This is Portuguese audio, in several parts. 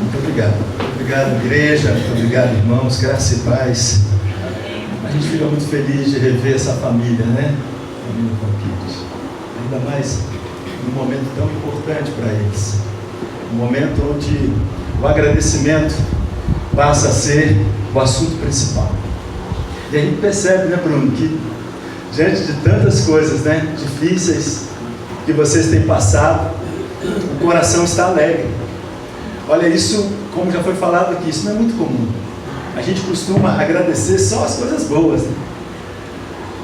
Muito obrigado. Muito obrigado, igreja. Muito obrigado, irmãos. Graça e paz. A gente fica muito feliz de rever essa família, né? Família Conquilhos. Ainda mais num momento tão importante para eles. Um momento onde o agradecimento passa a ser o assunto principal. E a gente percebe, né, Bruno, que diante de tantas coisas, né, difíceis que vocês têm passado, o coração está alegre. Olha, isso, como já foi falado aqui, isso não é muito comum. A gente costuma agradecer só as coisas boas, né?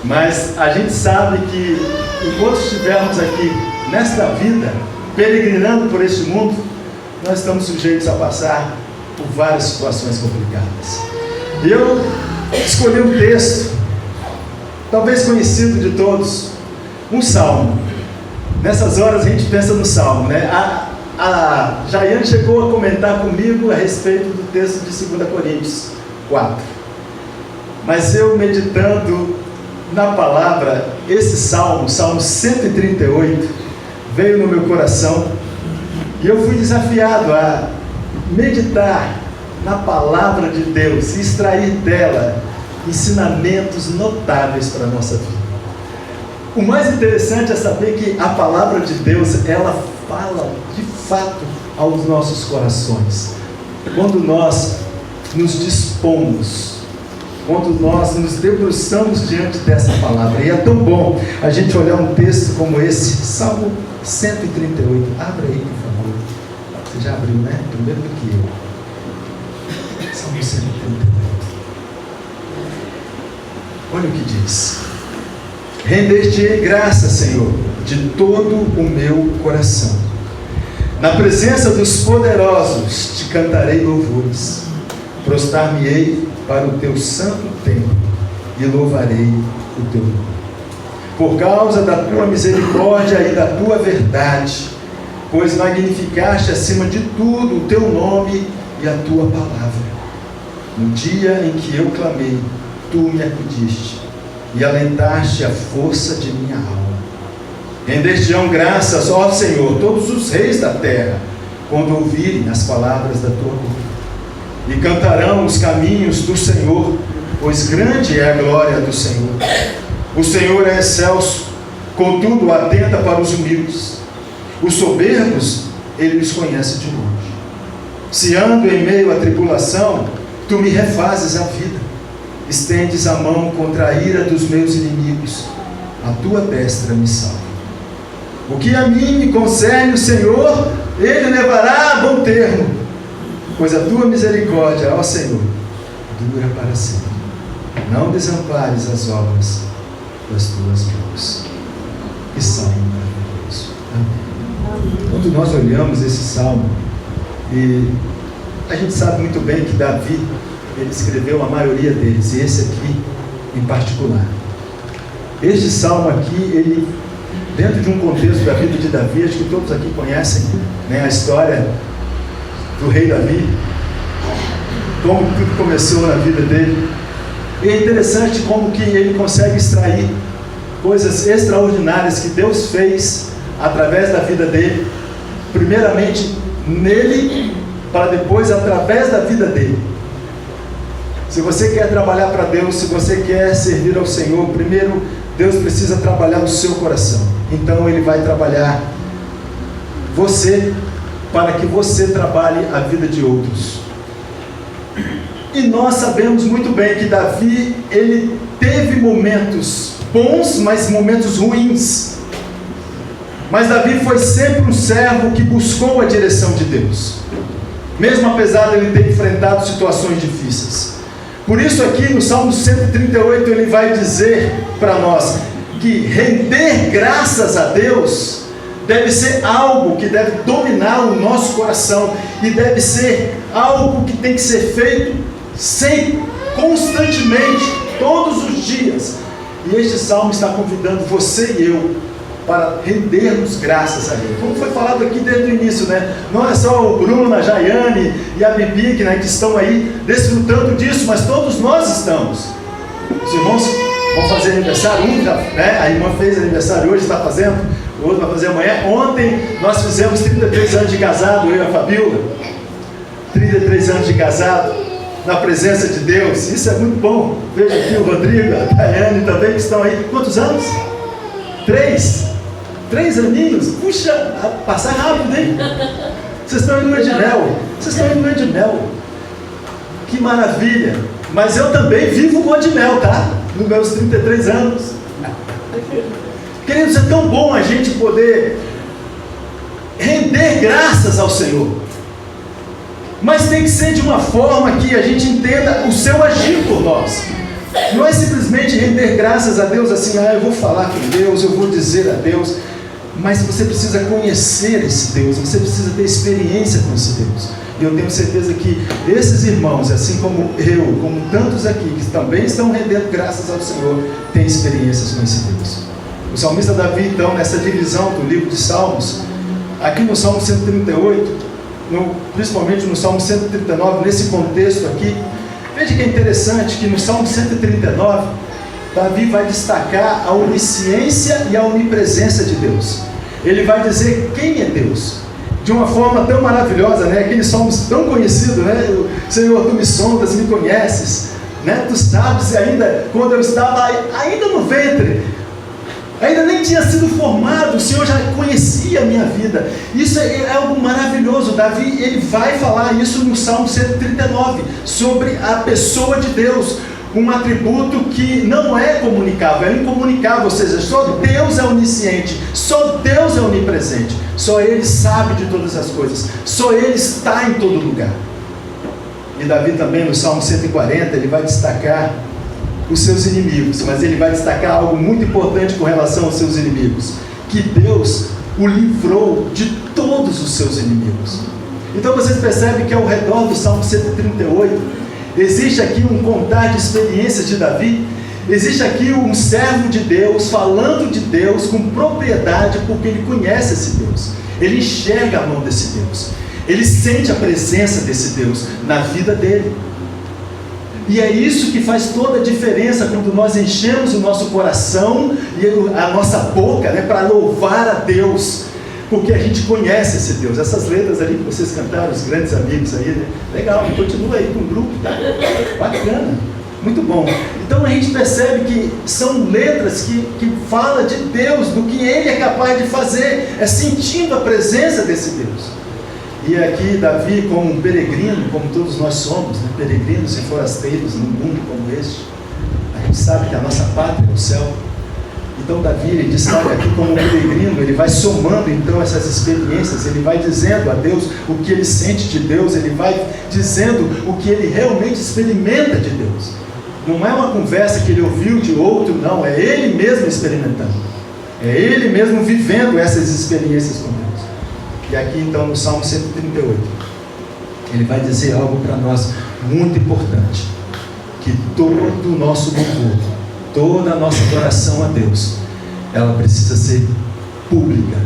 Mas a gente sabe que enquanto estivermos aqui nesta vida, peregrinando por este mundo, nós estamos sujeitos a passar por várias situações complicadas. E eu escolhi um texto, talvez conhecido de todos, um salmo. Nessas horas a gente pensa no salmo, né? A Jaiane chegou a comentar comigo a respeito do texto de 2 Coríntios 4. Mas eu, meditando na palavra, esse salmo, Salmo 138, veio no meu coração e eu fui desafiado a meditar na palavra de Deus e extrair dela ensinamentos notáveis para a nossa vida. O mais interessante é saber que a palavra de Deus, ela fala de fato aos nossos corações. Quando nós nos dispomos, quando nós nos debruçamos diante dessa palavra. E é tão bom a gente olhar um texto como esse, Salmo 138. Abra aí, por favor. Você já abriu, né? Primeiro do que eu. Salmo 138. Olha o que diz. Render-te-ei graças, Senhor, de todo o meu coração. Na presença dos poderosos te cantarei louvores. Prostrar-me-ei para o teu santo templo e louvarei o teu nome. Por causa da tua misericórdia e da tua verdade, pois magnificaste acima de tudo o teu nome e a tua palavra. No dia em que eu clamei, tu me acudiste e alentaste a força de minha alma. Render-te-ão graças, ó Senhor, todos os reis da terra, quando ouvirem as palavras da tua boca. E cantarão os caminhos do Senhor, pois grande é a glória do Senhor. O Senhor é excelso, contudo atenta para os humildes. Os soberbos, ele os conhece de longe. Se ando em meio à tribulação, tu me refazes a vida. Estendes a mão contra a ira dos meus inimigos. A tua destra me salva. O que a mim me concerne, o Senhor, ele levará a bom termo. Pois a tua misericórdia, ó Senhor, dura para sempre. Não desampares as obras das tuas mãos. Que salmo maravilhoso. Amém. Quando nós olhamos esse salmo, e a gente sabe muito bem que Davi, ele escreveu a maioria deles, e esse aqui em particular. Este salmo aqui, ele, dentro de um contexto da vida de Davi, acho que todos aqui conhecem, né, a história do rei Davi, como tudo começou na vida dele. E é interessante como que ele consegue extrair coisas extraordinárias que Deus fez através da vida dele, primeiramente nele, para depois através da vida dele. Se você quer trabalhar para Deus, se você quer servir ao Senhor, primeiro Deus precisa trabalhar o seu coração. Então ele vai trabalhar você, para que você trabalhe a vida de outros. E nós sabemos muito bem que Davi, ele teve momentos bons, mas momentos ruins. Mas Davi foi sempre um servo que buscou a direção de Deus, mesmo apesar de ele ter enfrentado situações difíceis. Por isso aqui no Salmo 138 ele vai dizer para nós que render graças a Deus deve ser algo que deve dominar o nosso coração e deve ser algo que tem que ser feito sempre, constantemente, todos os dias. E este salmo está convidando você e eu para rendermos graças a Ele. Como foi falado aqui desde o início, né? Não é só o Bruno, a Jaiane e a Bibi, né, que estão aí desfrutando disso, mas todos nós estamos. Os irmãos vão fazer aniversário, né? A irmã fez aniversário hoje, está fazendo, o outro vai fazer amanhã. Ontem nós fizemos 33 anos de casado, eu e a Fabiola. 33 anos de casado, na presença de Deus. Isso é muito bom. Veja aqui o Rodrigo, a Daiane também, que estão aí. Quantos anos? 3 aninhos. Puxa, passar rápido, hein? Vocês estão em lua de mel. Vocês estão em lua de mel. Que maravilha. Mas eu também vivo lua de mel, tá? Nos meus 33 anos. Queridos, é tão bom a gente poder render graças ao Senhor. Mas tem que ser de uma forma que a gente entenda o seu agir por nós. Não é simplesmente render graças a Deus assim, eu vou falar com Deus, eu vou dizer a Deus. Mas você precisa conhecer esse Deus, você precisa ter experiência com esse Deus. E eu tenho certeza que esses irmãos, assim como eu, como tantos aqui, que também estão rendendo graças ao Senhor, têm experiências com esse Deus. O salmista Davi, então, nessa divisão do livro de Salmos, aqui no Salmo 138, principalmente no Salmo 139, nesse contexto aqui, veja que é interessante que no Salmo 139, Davi vai destacar a onisciência e a onipresença de Deus. Ele vai dizer quem é Deus, de uma forma tão maravilhosa, né? Aquele salmo tão conhecido, né? Senhor, tu me sondas, me conheces, né? Tu sabes ainda, quando eu estava ainda no ventre, ainda nem tinha sido formado, o Senhor já conhecia a minha vida. Isso é algo maravilhoso. Davi, ele vai falar isso no Salmo 139, sobre a pessoa de Deus, um atributo que não é comunicável, é incomunicável, ou seja, só Deus é onisciente, só Deus é onipresente, só Ele sabe de todas as coisas, só Ele está em todo lugar. E Davi também no Salmo 140, ele vai destacar os seus inimigos, mas ele vai destacar algo muito importante com relação aos seus inimigos, que Deus o livrou de todos os seus inimigos. Então vocês percebem que ao redor do Salmo 138, existe aqui um contar de experiências de Davi, existe aqui um servo de Deus, falando de Deus com propriedade, porque ele conhece esse Deus, ele enxerga a mão desse Deus, ele sente a presença desse Deus na vida dele. E é isso que faz toda a diferença quando nós enchemos o nosso coração e a nossa boca, né, para louvar a Deus, porque a gente conhece esse Deus. Essas letras ali que vocês cantaram, os grandes amigos aí, né? Legal, continua aí com o grupo, tá? Bacana, muito bom. Então a gente percebe que são letras que falam de Deus, do que Ele é capaz de fazer, é sentindo a presença desse Deus. E aqui Davi, como um peregrino, como todos nós somos, né? Peregrinos e forasteiros num mundo como este, a gente sabe que a nossa pátria é o céu. Então Davi, ele destaca aqui como um peregrino, ele vai somando então essas experiências, ele vai dizendo a Deus o que ele sente de Deus, ele vai dizendo o que ele realmente experimenta de Deus. Não é uma conversa que ele ouviu de outro, não, é ele mesmo experimentando, é ele mesmo vivendo essas experiências com Deus. E aqui então no Salmo 138, ele vai dizer algo para nós muito importante, que todo o nosso louvor, toda a nossa adoração a Deus, ela precisa ser pública,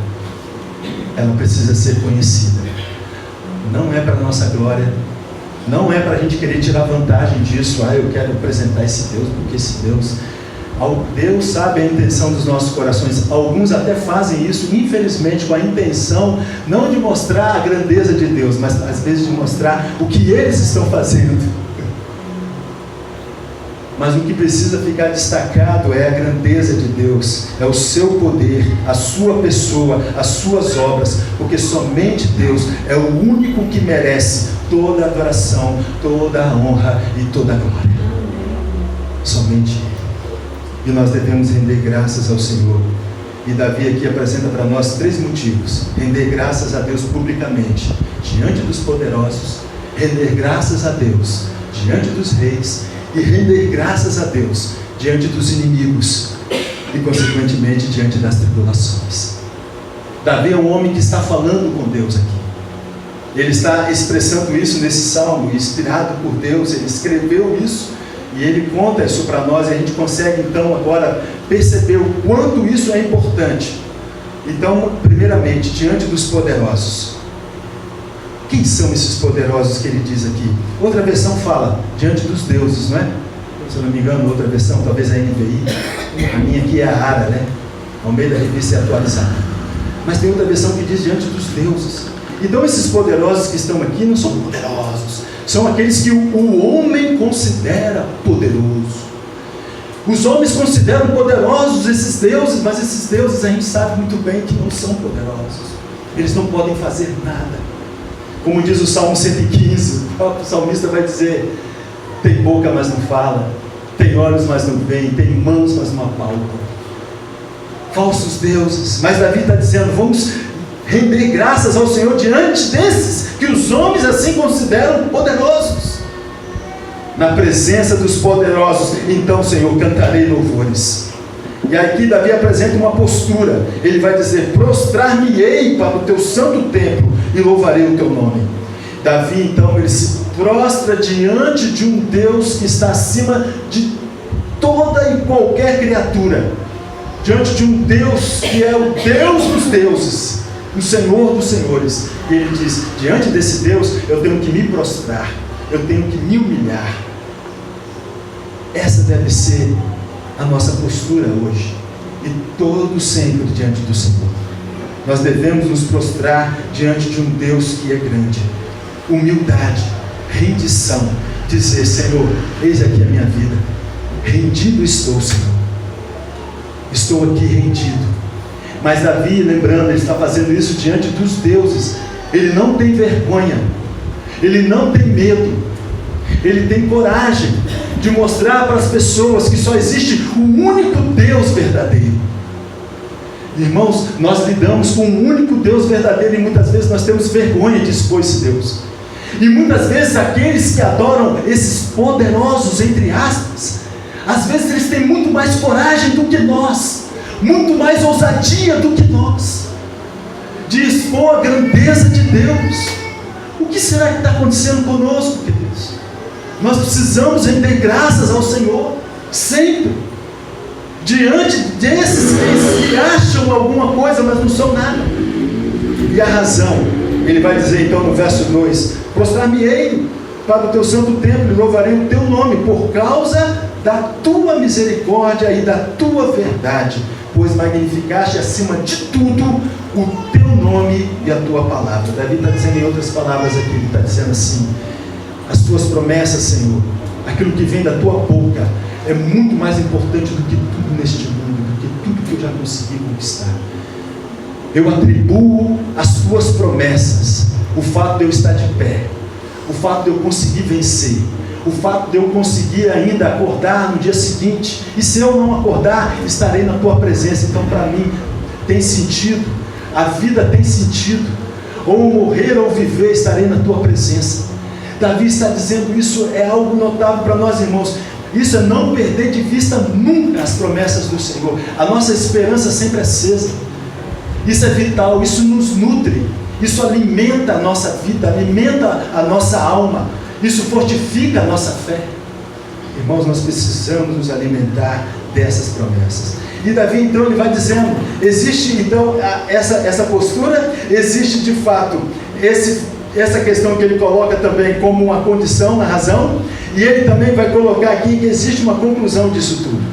ela precisa ser conhecida. Não é para a nossa glória, não é para a gente querer tirar vantagem disso. Eu quero apresentar esse Deus, porque esse Deus sabe a intenção dos nossos corações. Alguns até fazem isso, infelizmente, com a intenção não de mostrar a grandeza de Deus, mas às vezes de mostrar o que eles estão fazendo. Mas o que precisa ficar destacado é a grandeza de Deus, é o seu poder, a sua pessoa, as suas obras, porque somente Deus é o único que merece toda a adoração, toda a honra e toda a glória. Somente Ele. E nós devemos render graças ao Senhor. E Davi aqui apresenta para nós 3 motivos: render graças a Deus publicamente, diante dos poderosos, render graças a Deus diante dos reis, e render graças a Deus diante dos inimigos e consequentemente diante das tribulações. Davi é um homem que está falando com Deus aqui, ele está expressando isso nesse salmo, inspirado por Deus, ele escreveu isso e ele conta isso para nós, e a gente consegue então agora perceber o quanto isso é importante. Então, primeiramente, diante dos poderosos. Quem são esses poderosos que ele diz aqui? Outra versão fala, diante dos deuses, não é? Se eu não me engano, outra versão, talvez a NVI. A minha aqui é a Ara, né? Ao meio da revista é atualizada. Mas tem outra versão que diz diante dos deuses. Então esses poderosos que estão aqui não são poderosos são aqueles que o homem considera poderoso. Os homens consideram poderosos esses deuses, mas esses deuses a gente sabe muito bem que não são poderosos. Eles não podem fazer nada. Como diz o Salmo 115, o próprio salmista vai dizer: tem boca, mas não fala, tem olhos, mas não veem, tem mãos, mas não apalpam. Falsos deuses. Mas Davi está dizendo: vamos render graças ao Senhor diante desses que os homens assim consideram poderosos. Na presença dos poderosos, então, Senhor, cantarei louvores. E aqui Davi apresenta uma postura. Ele vai dizer: prostrar-me-ei para o teu santo templo e louvarei o teu nome. Davi, então, ele se prostra diante de um Deus que está acima de toda e qualquer criatura, diante de um Deus que é o Deus dos deuses, o Senhor dos senhores. E ele diz: diante desse Deus eu tenho que me prostrar, eu tenho que me humilhar. Essa deve ser a nossa postura hoje e todo sempre diante do Senhor. Nós devemos nos prostrar diante de um Deus que é grande. Humildade, rendição, dizer: Senhor, eis aqui a minha vida, rendido estou, Senhor, estou aqui rendido. Mas Davi, lembrando, ele está fazendo isso diante dos deuses. Ele não tem vergonha, ele não tem medo, ele tem coragem de mostrar para as pessoas que só existe o único Deus verdadeiro. Irmãos, nós lidamos com um único Deus verdadeiro e muitas vezes nós temos vergonha de expor esse Deus. E muitas vezes aqueles que adoram esses poderosos, entre aspas, às vezes eles têm muito mais coragem do que nós, muito mais ousadia do que nós, de expor a grandeza de Deus. O que será que está acontecendo conosco, queridos? Nós precisamos render graças ao Senhor, sempre, diante desses que acham alguma coisa, mas não são nada. E a razão, ele vai dizer então no verso 2: prostrar-me-ei para o teu santo templo e louvarei o teu nome, por causa da tua misericórdia e da tua verdade, pois magnificaste acima de tudo o teu nome e a tua palavra. Davi está dizendo em outras palavras aqui, ele está dizendo assim: as tuas promessas, Senhor, aquilo que vem da tua boca, é muito mais importante do que tudo neste mundo, do que tudo que eu já consegui conquistar. Eu atribuo às tuas promessas o fato de eu estar de pé, o fato de eu conseguir vencer, o fato de eu conseguir ainda acordar no dia seguinte, e se eu não acordar, estarei na tua presença. Então, para mim, tem sentido, a vida tem sentido, ou morrer ou viver, estarei na tua presença. Davi está dizendo isso, é algo notável para nós, irmãos. Isso é não perder de vista nunca as promessas do Senhor, a nossa esperança sempre acesa. Isso é vital, isso nos nutre, isso alimenta a nossa vida, alimenta a nossa alma, isso fortifica a nossa fé. Irmãos, nós precisamos nos alimentar dessas promessas. E Davi então ele vai dizendo, existe então essa postura, existe de fato essa questão que ele coloca também como uma condição na razão, e ele também vai colocar aqui que existe uma conclusão disso tudo.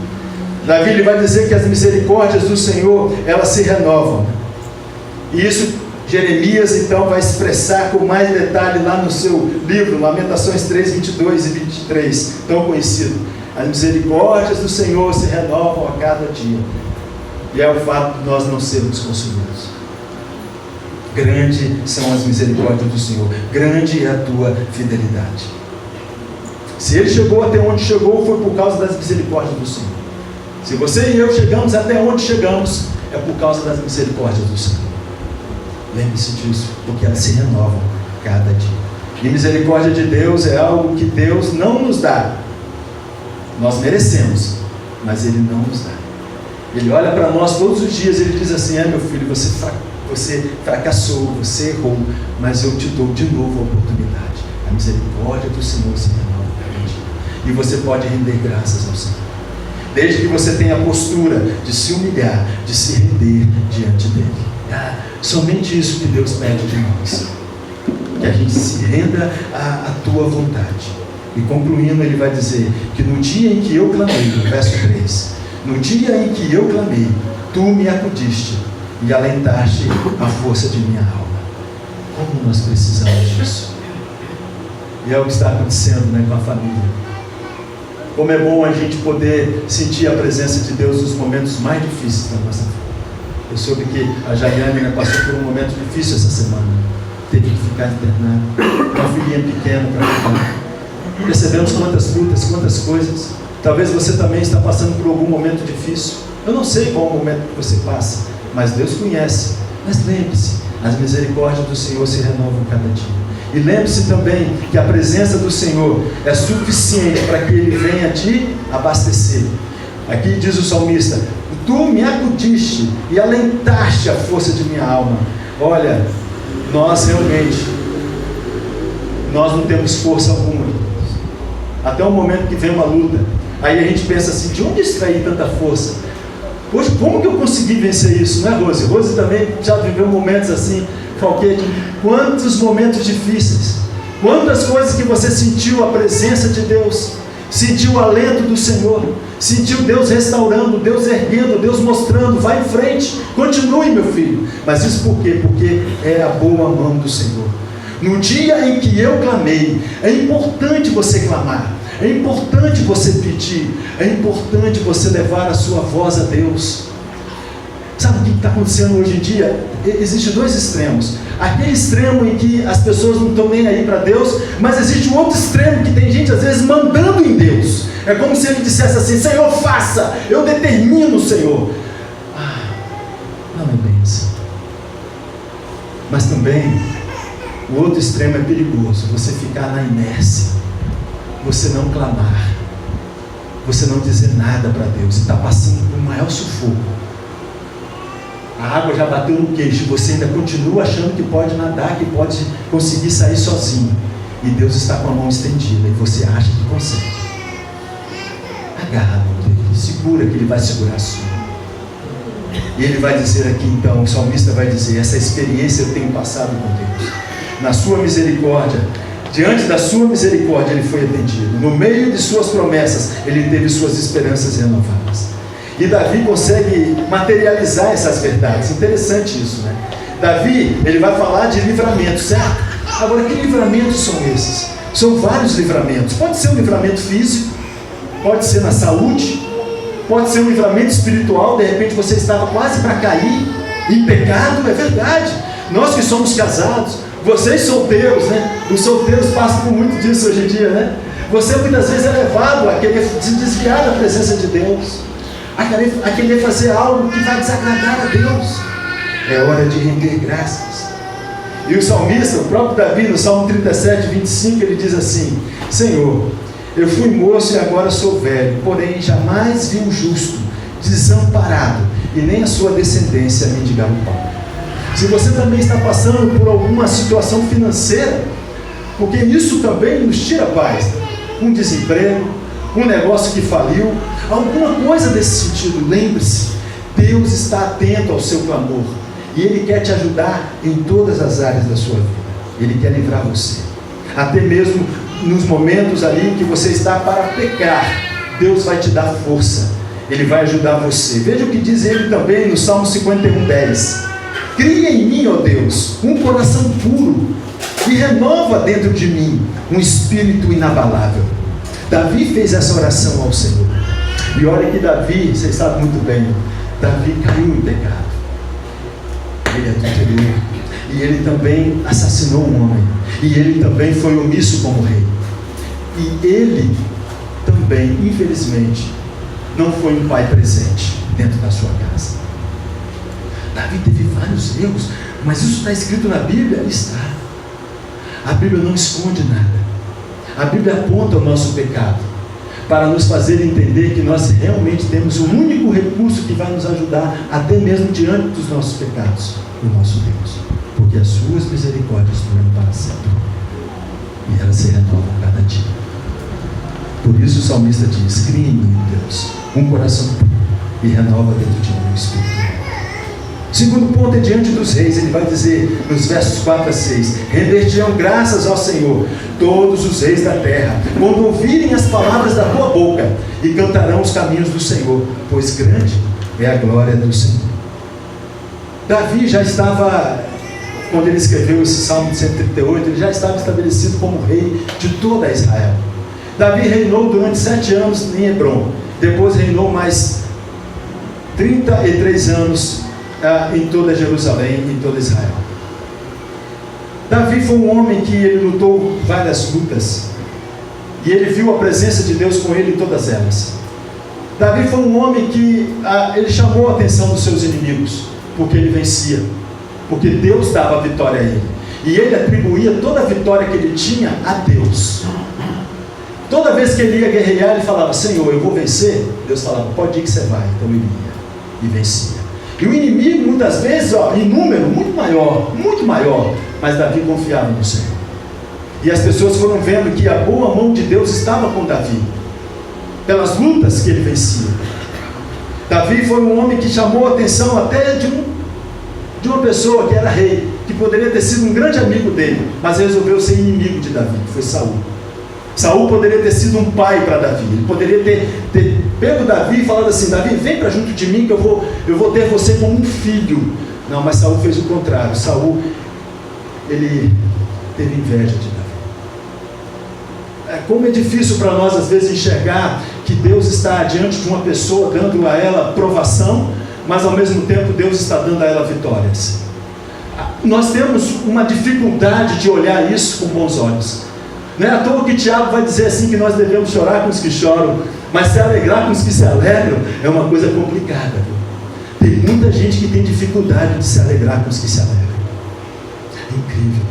Davi ele vai dizer que as misericórdias do Senhor, elas se renovam, e isso Jeremias então vai expressar com mais detalhe lá no seu livro, Lamentações 3, 22 e 23, tão conhecido. As misericórdias do Senhor se renovam a cada dia, e é o fato de nós não sermos consumidos. Grande são as misericórdias do Senhor, grande é a tua fidelidade. Se ele chegou até onde chegou, foi por causa das misericórdias do Senhor. Se você e eu chegamos até onde chegamos, é por causa das misericórdias do Senhor. Lembre-se disso, porque elas se renovam cada dia. E misericórdia de Deus é algo que Deus não nos dá. Nós merecemos, mas Ele não nos dá. Ele olha para nós todos os dias e Ele diz assim: meu filho, você fracassou, você errou, mas eu te dou de novo a oportunidade. A misericórdia do Senhor se renova cada dia. E você pode render graças ao Senhor, desde que você tenha a postura de se humilhar, de se render diante dEle. Somente isso que Deus pede de nós, que a gente se renda à tua vontade. E concluindo, ele vai dizer que no dia em que eu clamei, no verso 3, no dia em que eu clamei, tu me acudiste e alentaste a força de minha alma. Como nós precisamos disso. E é o que está acontecendo, né, com a família. Como é bom a gente poder sentir a presença de Deus nos momentos mais difíceis da nossa vida. Eu soube que a Jaiane, né, passou por um momento difícil essa semana. Teve que ficar internada. Uma filhinha pequena para cuidar. Percebemos quantas lutas, quantas coisas. Talvez você também está passando por algum momento difícil. Eu não sei qual momento que você passa, mas Deus conhece. Mas lembre-se, as misericórdias do Senhor se renovam cada dia. E lembre-se também que a presença do Senhor é suficiente para que Ele venha te abastecer. Aqui diz o salmista: tu me acudiste e alentaste a força de minha alma. Olha, nós realmente, nós não temos força alguma. Até o momento que vem uma luta, aí a gente pensa assim: de onde extrair tanta força? Poxa, como que eu consegui vencer isso, não é, Rose? Rose também já viveu momentos assim, Falquete. Quantos momentos difíceis, quantas coisas que você sentiu a presença de Deus, sentiu o alento do Senhor, sentiu Deus restaurando, Deus erguendo, Deus mostrando: vai em frente, continue, meu filho. Mas isso por quê? Porque é a boa mão do Senhor. No dia em que eu clamei, é importante você clamar, é importante você pedir, é importante você levar a sua voz a Deus. Sabe o que está acontecendo hoje em dia? Existem dois extremos. Aquele extremo em que as pessoas não estão nem aí para Deus, mas existe um outro extremo que tem gente às vezes mandando em Deus. É como se ele dissesse assim: Senhor, faça, eu determino, Senhor. Não é bem assim. Mas também o outro extremo é perigoso. Você ficar na inércia, você não clamar, você não dizer nada para Deus e está passando por um maior sufoco. A água já bateu no queixo, você ainda continua achando que pode nadar, que pode conseguir sair sozinho. E Deus está com a mão estendida e você acha que consegue. Agarra a mão dele, segura, que Ele vai segurar a sua. E Ele vai dizer aqui então, o salmista vai dizer: essa experiência eu tenho passado com Deus. Na sua misericórdia, diante da sua misericórdia Ele foi atendido. No meio de suas promessas, Ele teve suas esperanças renovadas. E Davi consegue materializar essas verdades. Interessante isso, né? Davi, ele vai falar de livramento, certo? Agora, que livramentos são esses? São vários livramentos. Pode ser um livramento físico, pode ser na saúde, pode ser um livramento espiritual. De repente você estava quase para cair em pecado. É verdade. Nós que somos casados, vocês solteiros, né? Os solteiros passam por muito disso hoje em dia, né? Você muitas vezes é levado a querer se desviar da presença de Deus, a querer fazer algo que vai desagradar a Deus. É hora de render graças. E o salmista, o próprio Davi, no Salmo 37, 25, ele diz assim: Senhor, eu fui moço e agora sou velho, porém jamais vi um justo desamparado, e nem a sua descendência mendigar o pão. Se você também está passando por alguma situação financeira, porque isso também nos tira a paz, um desemprego, um negócio que faliu, alguma coisa desse sentido, lembre-se, Deus está atento ao seu clamor, e Ele quer te ajudar em todas as áreas da sua vida. Ele quer livrar você, até mesmo nos momentos ali em que você está para pecar. Deus vai te dar força, Ele vai ajudar você. Veja o que diz Ele também no Salmo 51, 10: cria em mim, ó Deus, um coração puro, e renova dentro de mim um espírito inabalável. Davi fez essa oração ao Senhor. E olha que Davi, vocês sabem muito bem, Davi caiu em pecado. Ele adulterou. E ele também assassinou um homem. E ele também foi omisso como rei. E ele também, infelizmente, não foi um pai presente dentro da sua casa. Davi teve vários erros, mas isso está escrito na Bíblia? Está. A Bíblia não esconde nada. A Bíblia aponta o nosso pecado para nos fazer entender que nós realmente temos o único recurso que vai nos ajudar, até mesmo diante dos nossos pecados, o nosso Deus. Porque as suas misericórdias duram para sempre, e elas se renovam cada dia. Por isso o salmista diz: cria em mim, Deus, um coração puro, e renova dentro de mim o espírito. Segundo ponto é diante dos reis. Ele vai dizer nos versos 4 a 6: render-te-ão graças ao Senhor todos os reis da terra, quando ouvirem as palavras da tua boca, e cantarão os caminhos do Senhor, pois grande é a glória do Senhor. Davi já estava quando ele escreveu esse Salmo de 138, ele já estava estabelecido como rei de toda Israel. Davi reinou durante 7 anos em Hebrom, depois reinou mais 33 anos em toda Jerusalém, em toda Israel. Davi foi um homem que ele lutou várias lutas, e ele viu a presença de Deus com ele em todas elas. Davi foi um homem que ele chamou a atenção dos seus inimigos, porque ele vencia, porque Deus dava a vitória a ele, e ele atribuía toda a vitória que ele tinha a Deus. Toda vez que ele ia guerrear, ele falava: Senhor, eu vou vencer. Deus falava: pode ir que você vai. Então ele ia e vencia. E o inimigo, muitas vezes, em número muito maior, mas Davi confiava no Senhor. E as pessoas foram vendo que a boa mão de Deus estava com Davi, pelas lutas que ele vencia. Davi foi um homem que chamou a atenção até de uma pessoa que era rei, que poderia ter sido um grande amigo dele, mas resolveu ser inimigo de Davi, que foi Saul. Saul poderia ter sido um pai para Davi. Ele poderia ter pego Davi e falado assim: Davi, vem para junto de mim que eu vou ter você como um filho. Não, mas Saul fez o contrário. Saul, ele teve inveja de Davi. Como é difícil para nós às vezes enxergar que Deus está diante de uma pessoa, dando a ela provação, mas ao mesmo tempo Deus está dando a ela vitórias. Nós temos uma dificuldade de olhar isso com bons olhos. Não é à toa que Tiago vai dizer assim, que nós devemos chorar com os que choram, mas se alegrar com os que se alegram é uma coisa complicada. Tem muita gente que tem dificuldade de se alegrar com os que se alegram. É incrível,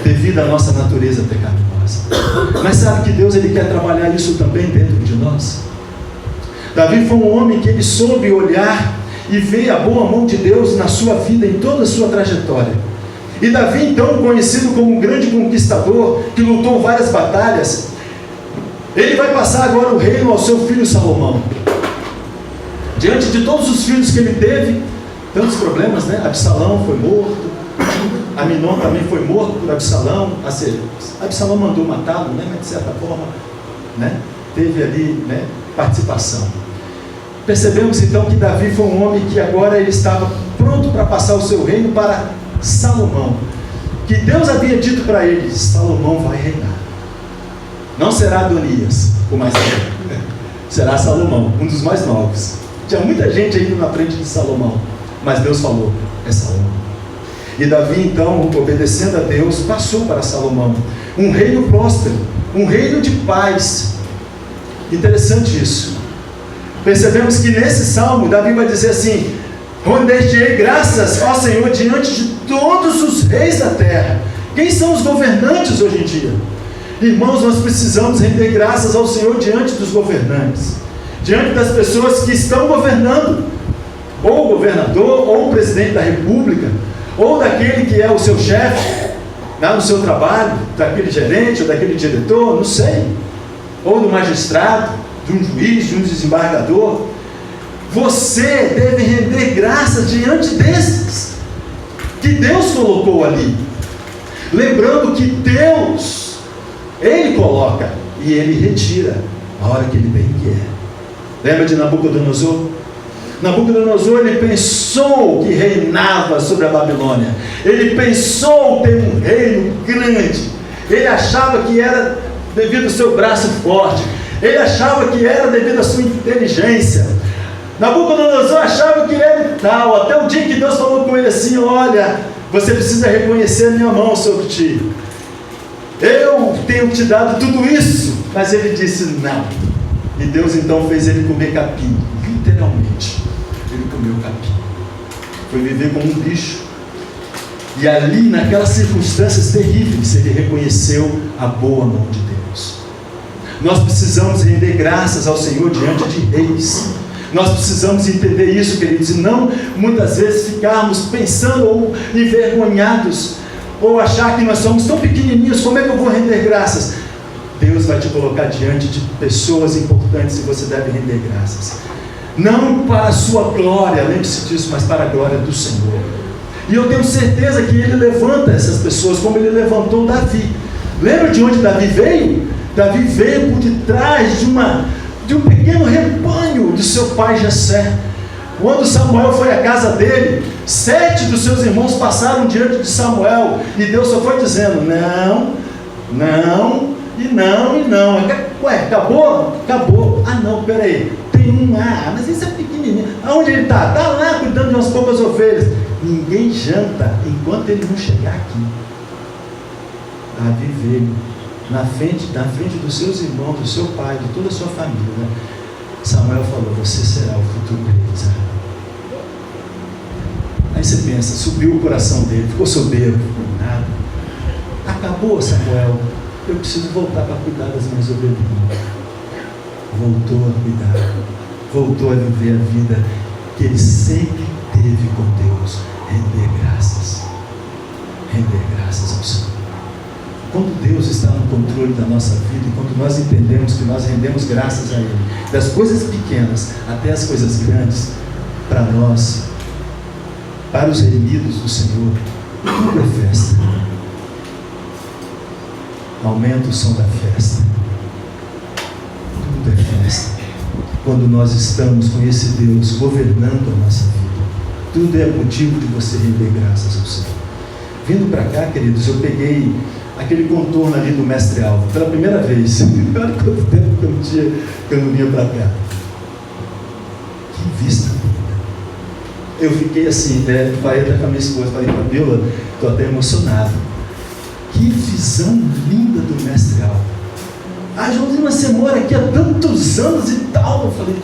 devido à nossa natureza pecaminosa. Mas sabe que Deus ele quer trabalhar isso também dentro de nós. Davi foi um homem que ele soube olhar e ver a boa mão de Deus na sua vida, em toda a sua trajetória. E Davi, então, conhecido como um grande conquistador, que lutou várias batalhas, ele vai passar agora o reino ao seu filho Salomão. Diante de todos os filhos que ele teve, tantos problemas, né? Absalão foi morto, Aminon também foi morto por Absalão. Absalão mandou matá-lo, né? Mas de certa forma, né? Teve ali, né? Participação. Percebemos então que Davi foi um homem que agora ele estava pronto para passar o seu reino para Salomão, que Deus havia dito para ele: Salomão vai reinar, não será Adonias, o mais velho, será Salomão, um dos mais novos. Tinha muita gente indo na frente de Salomão, mas Deus falou: é Salomão. E Davi então, obedecendo a Deus, passou para Salomão um reino próspero, um reino de paz. Interessante isso. Percebemos que nesse salmo Davi vai dizer assim: render-te-ei graças, ó Senhor, diante de todos os reis da terra. Quem são os governantes hoje em dia? Irmãos, nós precisamos render graças ao Senhor diante dos governantes, diante das pessoas que estão governando, ou o governador, ou o presidente da república, ou daquele que é o seu chefe, no seu trabalho, daquele gerente, ou daquele diretor, não sei, ou do magistrado, de um juiz, de um desembargador. Você deve render graças diante desses que Deus colocou ali, lembrando que Deus, Ele coloca e Ele retira a hora que Ele bem quer. Lembra de Nabucodonosor? Nabucodonosor, ele pensou que reinava sobre a Babilônia, ele pensou ter um reino grande, ele achava que era devido ao seu braço forte, ele achava que era devido à sua inteligência. Nabucodonosor achava que ele era tal, até o dia que Deus falou com ele assim: olha, você precisa reconhecer a minha mão sobre ti, eu tenho te dado tudo isso. Mas ele disse não, e Deus então fez ele comer capim, literalmente, ele comeu capim, foi viver como um bicho, e ali naquelas circunstâncias terríveis ele reconheceu a boa mão de Deus. Nós precisamos render graças ao Senhor diante de reis. Nós precisamos entender isso, queridos, e não muitas vezes ficarmos pensando ou envergonhados, ou achar que nós somos tão pequenininhos, como é que eu vou render graças? Deus vai te colocar diante de pessoas importantes e você deve render graças. Não para a sua glória, lembre-se disso, mas para a glória do Senhor. E eu tenho certeza que Ele levanta essas pessoas, como Ele levantou Davi. Lembra de onde Davi veio? Davi veio por detrás de um pequeno rebanho de seu pai Jessé. Quando Samuel foi à casa dele, 7 dos seus irmãos passaram diante de Samuel, e Deus só foi dizendo, não, não, e não, e não. Ué, acabou? Acabou. Ah não, peraí, tem um lá, mas esse é pequenininho. Aonde ele está? Está lá cuidando de umas poucas ovelhas. Ninguém janta enquanto ele não chegar aqui. Davi veio na frente dos seus irmãos, do seu pai, de toda a sua família, né? Samuel falou, você será o futuro rei de Israel. Aí você pensa, subiu o coração dele, ficou soberbo, nada. Acabou, Samuel, eu preciso voltar para cuidar das minhas ovelhinhas. Voltou a cuidar, voltou a viver a vida que ele sempre teve com Deus, render graças ao Senhor. Quando Deus está no controle da nossa vida, e quando nós entendemos que nós rendemos graças a Ele, das coisas pequenas até as coisas grandes, para nós, para os remidos do Senhor, tudo é festa. Aumenta o som da festa. Tudo é festa. Quando nós estamos com esse Deus governando a nossa vida, tudo é motivo de você render graças ao Senhor. Vindo para cá, queridos, eu peguei aquele contorno ali do Mestre Alvo, pela primeira vez. Olha quanto tempo que eu não vinha para cá. Que vista linda. Eu fiquei assim, falei até com a minha esposa, falei com a Bíblia, estou até emocionado. Que visão linda do Mestre Alvo. Ah, Joãozinho, mas você mora aqui há tantos anos e tal. Eu falei,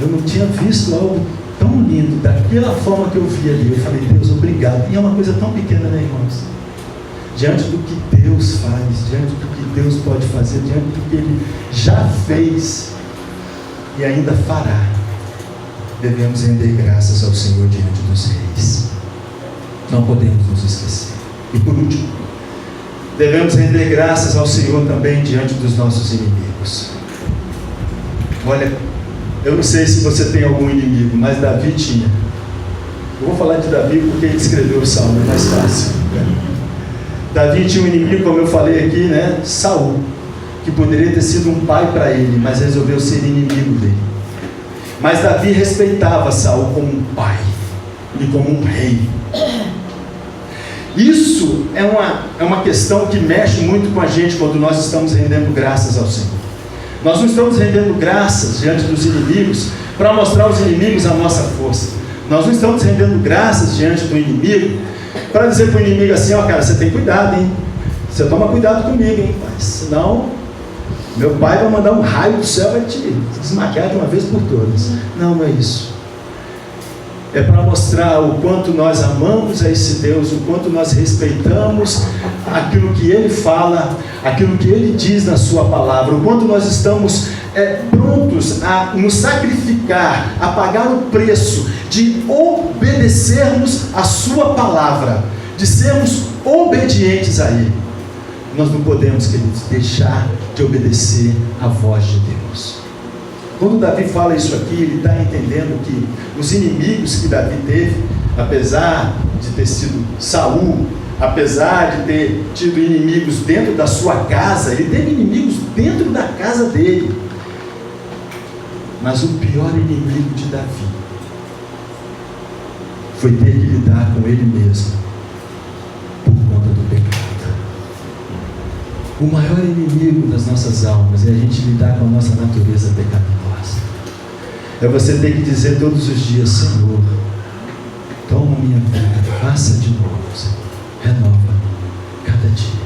eu não tinha visto algo tão lindo, daquela forma que eu vi ali. Eu falei, Deus, obrigado. E é uma coisa tão pequena, né, irmãos? Diante do que Deus faz, diante do que Deus pode fazer, diante do que Ele já fez e ainda fará, devemos render graças ao Senhor diante dos reis. Não podemos nos esquecer. E por último, devemos render graças ao Senhor também diante dos nossos inimigos. Olha, eu não sei se você tem algum inimigo, mas Davi tinha. Eu vou falar de Davi porque ele escreveu o Salmo, é mais fácil. Davi tinha um inimigo, como eu falei aqui, né? Saul, que poderia ter sido um pai para ele, mas resolveu ser inimigo dele. Mas Davi respeitava Saul como um pai e como um rei. Isso é uma questão que mexe muito com a gente quando nós estamos rendendo graças ao Senhor. Nós não estamos rendendo graças diante dos inimigos para mostrar aos inimigos a nossa força. Nós não estamos rendendo graças diante do inimigo para dizer para o inimigo assim, ó, cara, você tem cuidado, hein? Você toma cuidado comigo, hein? Mas, senão, meu pai vai mandar um raio do céu e vai te esmagar de uma vez por todas. Não, não é isso. É para mostrar o quanto nós amamos a esse Deus, o quanto nós respeitamos aquilo que Ele fala, aquilo que Ele diz na Sua palavra, o quanto nós estamos prontos a nos sacrificar, a pagar o preço de obedecermos a Sua palavra, de sermos obedientes a Ele. Nós não podemos, queridos, deixar de obedecer a voz de Deus. Quando Davi fala isso aqui, ele está entendendo que os inimigos que Davi teve, apesar de ter sido Saul, apesar de ter tido inimigos dentro da sua casa, ele teve inimigos dentro da casa dele. Mas o pior inimigo de Davi foi ter que lidar com ele mesmo, por conta do pecado. O maior inimigo das nossas almas é a gente lidar com a nossa natureza pecaminosa. É você ter que dizer todos os dias, Senhor, toma minha vida, faça de novo, Senhor, renova cada dia.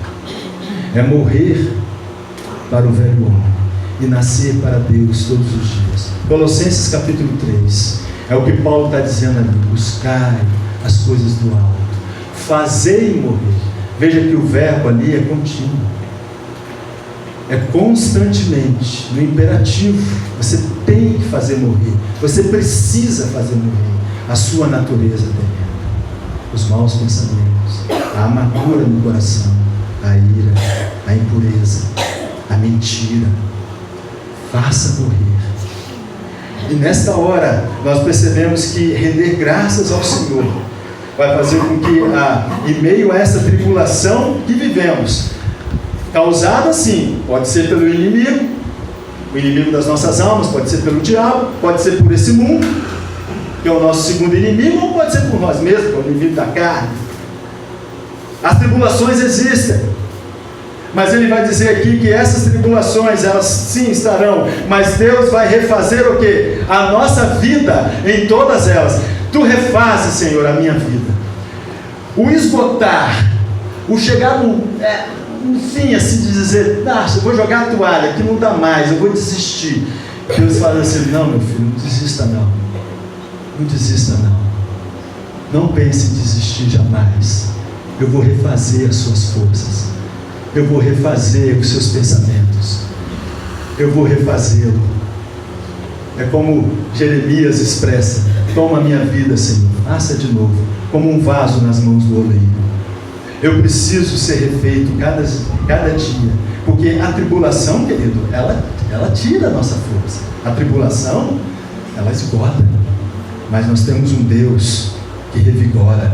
É morrer para o velho homem e nascer para Deus todos os dias. Colossenses capítulo 3, é o que Paulo está dizendo ali, buscai as coisas do alto, fazei morrer. Veja que o verbo ali é contínuo. É constantemente, no imperativo, você tem que fazer morrer, você precisa fazer morrer a sua natureza terrena, os maus pensamentos, a amargura no coração, a ira, a impureza, a mentira. Faça morrer. E nesta hora, nós percebemos que render graças ao Senhor vai fazer com que, em meio a essa tribulação que vivemos, causada sim, pode ser pelo inimigo, o inimigo das nossas almas, pode ser pelo diabo, pode ser por esse mundo, que é o nosso segundo inimigo, ou pode ser por nós mesmos, que é o inimigo da carne. As tribulações existem, mas ele vai dizer aqui que essas tribulações, elas sim estarão, mas Deus vai refazer o quê? A nossa vida em todas elas. Tu refazes, Senhor, a minha vida. O esgotar, o chegar no fim, assim, de dizer, eu vou jogar a toalha, que não dá mais, eu vou desistir. Deus fala assim, não, meu filho, não desista não. Não desista não. Não pense em desistir jamais. Eu vou refazer as suas forças. Eu vou refazer os seus pensamentos. Eu vou refazê-lo. É como Jeremias expressa: toma a minha vida, Senhor, faça de novo, como um vaso nas mãos do oleiro. Eu preciso ser refeito cada dia, porque a tribulação, querido, ela tira a nossa força. A tribulação, ela esgota. Mas nós temos um Deus que revigora,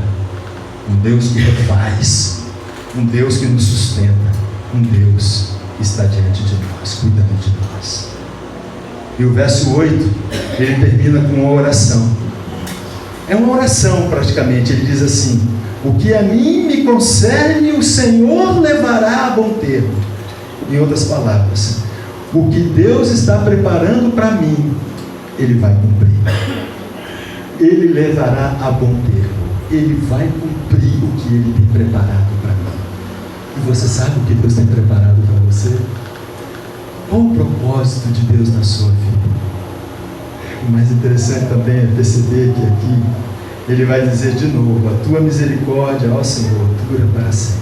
um Deus que refaz, um Deus que nos sustenta, um Deus que está diante de nós, cuidando de nós. E o verso 8, ele termina com uma oração. É uma oração praticamente. Ele diz assim: o que a mim me concerne, o Senhor levará a bom termo. Em outras palavras, o que Deus está preparando para mim, Ele vai cumprir. Ele levará a bom termo. Ele vai cumprir o que Ele tem preparado para mim. E você sabe o que Deus tem preparado para você? Qual o propósito de Deus na sua vida? O mais interessante também é perceber que aqui Ele vai dizer de novo: a tua misericórdia, ó Senhor, dura para sempre.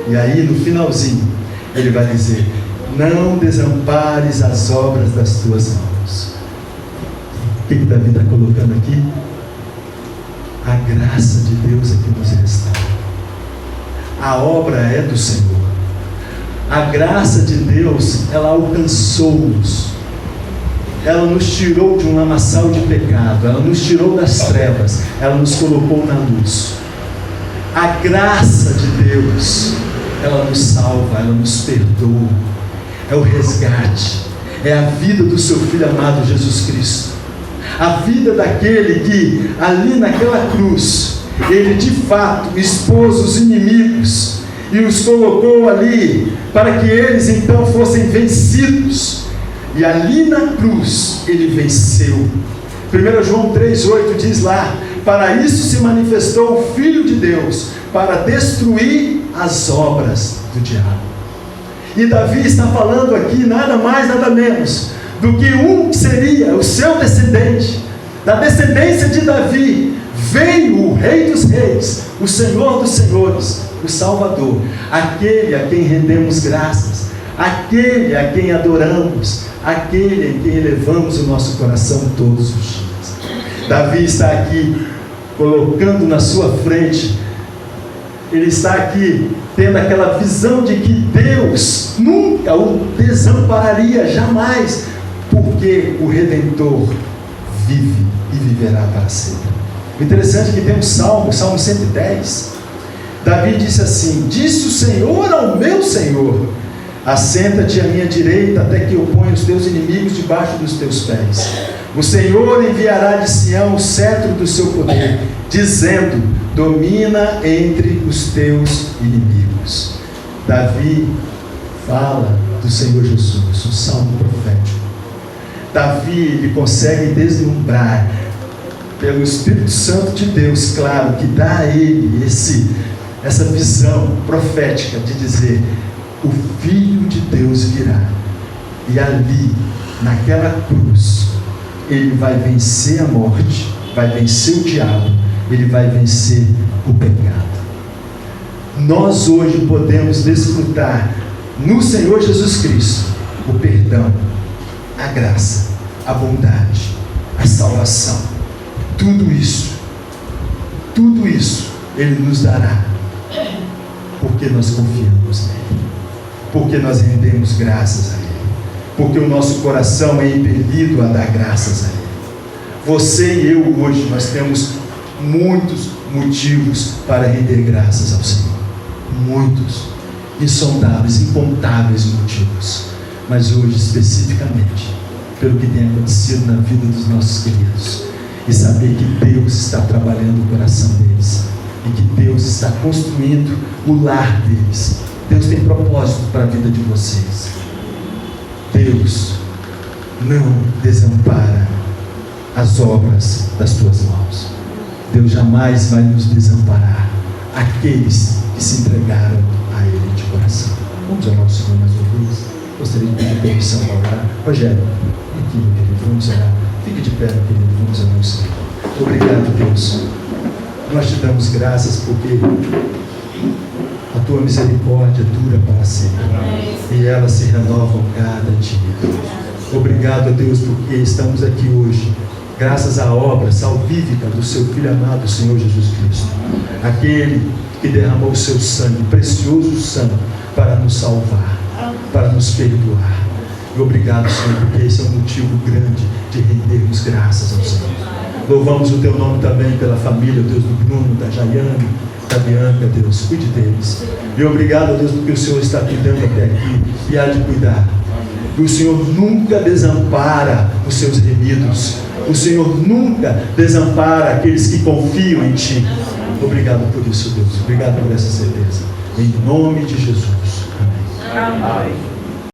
E aí no finalzinho Ele vai dizer: não desampares as obras das tuas mãos. O que Davi está colocando aqui? A graça de Deus é que nos restaura. A obra é do Senhor. A graça de Deus, ela alcançou-nos. Ela nos tirou de um lamaçal de pecado. Ela nos tirou das trevas. Ela nos colocou na luz. A graça de Deus, ela nos salva, ela nos perdoa. É o resgate. É a vida do seu Filho amado Jesus Cristo. A vida daquele que ali naquela cruz, Ele de fato expôs os inimigos e os colocou ali para que eles então fossem vencidos. E ali na cruz Ele venceu. 1 João 3,8 diz lá: para isso se manifestou o Filho de Deus, para destruir as obras do diabo. E Davi está falando aqui nada mais, nada menos do que um que seria o seu descendente. Da descendência de Davi veio o Rei dos Reis, o Senhor dos Senhores, o Salvador, aquele a quem rendemos graças, aquele a quem adoramos, aquele em quem elevamos o nosso coração todos os dias. Davi está aqui colocando na sua frente, ele está aqui tendo aquela visão de que Deus nunca o desampararia, jamais, porque o Redentor vive e viverá para sempre. O interessante é que tem um salmo, o Salmo 110. Davi disse assim: disse o Senhor ao meu Senhor: assenta-te à minha direita, até que eu ponha os teus inimigos debaixo dos teus pés. O Senhor enviará de Sião o cetro do seu poder, dizendo: domina entre os teus inimigos. Davi fala do Senhor Jesus, um salmo profético. Davi, ele consegue deslumbrar pelo Espírito Santo de Deus, claro, que dá a ele essa visão profética de dizer: o Filho de Deus virá, e ali, naquela cruz, ele vai vencer a morte, vai vencer o diabo, ele vai vencer o pecado. Nós hoje podemos desfrutar no Senhor Jesus Cristo o perdão, a graça, a bondade, a salvação. Tudo isso Ele nos dará, porque nós confiamos nele, porque nós rendemos graças a Ele, porque o nosso coração é impelido a dar graças a Ele. Você e eu hoje, nós temos muitos motivos para render graças ao Senhor, muitos, insondáveis, incontáveis motivos, mas hoje especificamente, pelo que tem acontecido na vida dos nossos queridos, e saber que Deus está trabalhando o coração deles e que Deus está construindo o lar deles. Deus tem propósito para a vida de vocês. Deus não desampara as obras das tuas mãos. Deus jamais vai nos desamparar aqueles que se entregaram a Ele de coração. Vamos orar ao Senhor mais uma vez. Gostaria de pedir permissão para orar. Rogério, aqui, meu querido, vamos orar. Fique de pé, meu querido, vamos orar ao Senhor. Obrigado, Deus. Nós te damos graças porque a tua misericórdia dura para sempre e elas se renovam cada dia. Obrigado, Deus, porque estamos aqui hoje graças à obra salvífica do seu Filho amado, Senhor Jesus Cristo, aquele que derramou o seu sangue, precioso sangue, para nos salvar, para nos perdoar. E obrigado, Senhor, porque esse é um motivo grande de rendermos graças ao Senhor. Louvamos o teu nome também pela família, Deus, do Bruno, da Jaiane, da Bianca, Deus, cuide deles. E obrigado, Deus, porque o Senhor está cuidando até aqui e há de cuidar. E o Senhor nunca desampara os seus remidos. O Senhor nunca desampara aqueles que confiam em Ti. Obrigado por isso, Deus. Obrigado por essa certeza. Em nome de Jesus. Amém. Amém.